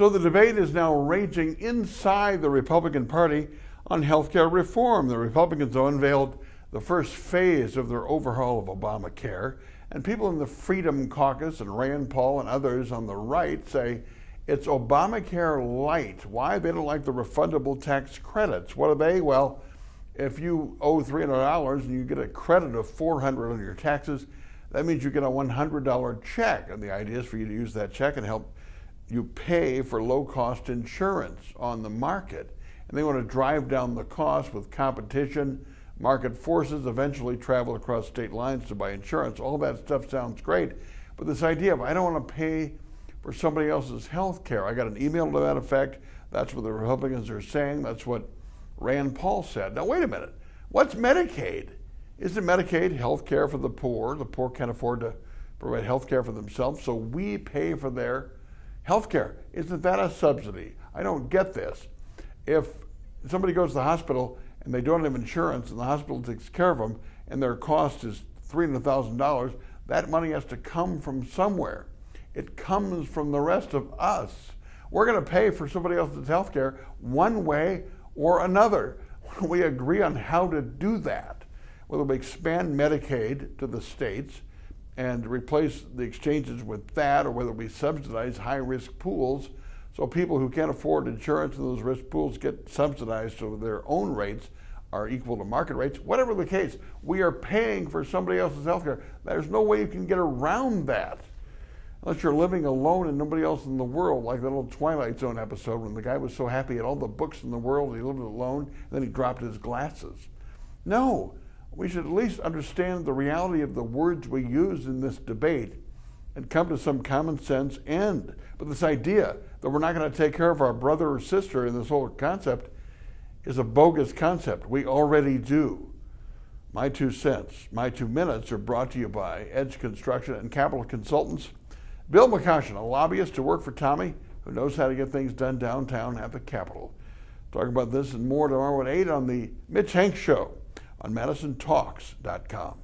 So the debate is now raging inside the Republican Party on health care reform. The Republicans unveiled the first phase of their overhaul of Obamacare, and people in the Freedom Caucus and Rand Paul and others on the right say it's Obamacare light. Why? They don't like the refundable tax credits. What are they? Well, if you owe $300 and you get a credit of $400 on your taxes, that means you get a $100 check. And the idea is for you to use that check and help you pay for low-cost insurance on the market. And they want to drive down the cost with competition, market forces, eventually travel across state lines to buy insurance. All that stuff sounds great. But this idea of I don't want to pay for somebody else's health care. I got an email to that effect. That's what the Republicans are saying. That's what Rand Paul said. Now, wait a minute. What's Medicaid? Isn't Medicaid health care for the poor? The poor can't afford to provide health care for themselves, so we pay for their health care. Isn't that a subsidy? I don't get this. If somebody goes to the hospital and they don't have insurance and the hospital takes care of them and their cost is $300,000, that money has to come from somewhere. It comes from the rest of us. We're going to pay for somebody else's health care one way or another. We agree on how to do that, whether we expand Medicaid to the states and replace the exchanges with that, or whether we subsidize high-risk pools so people who can't afford insurance in those risk pools get subsidized so their own rates are equal to market rates. Whatever the case, we are paying for somebody else's health care. There's no way you can get around that unless you're living alone and nobody else in the world, like that little Twilight Zone episode when the guy was so happy he had all the books in the world, he lived alone, and then he dropped his glasses. No, we should at least understand the reality of the words we use in this debate and come to some common sense end. But this idea that we're not going to take care of our brother or sister in this whole concept is a bogus concept. We already do. My 2 cents, my 2 minutes are brought to you by Edge Construction and Capital Consultants. Bill McCoshen, a lobbyist to work for Tommy, who knows how to get things done downtown at the Capitol. Talk about this and more tomorrow at 8 on the Mitch Henck Show on madison.com.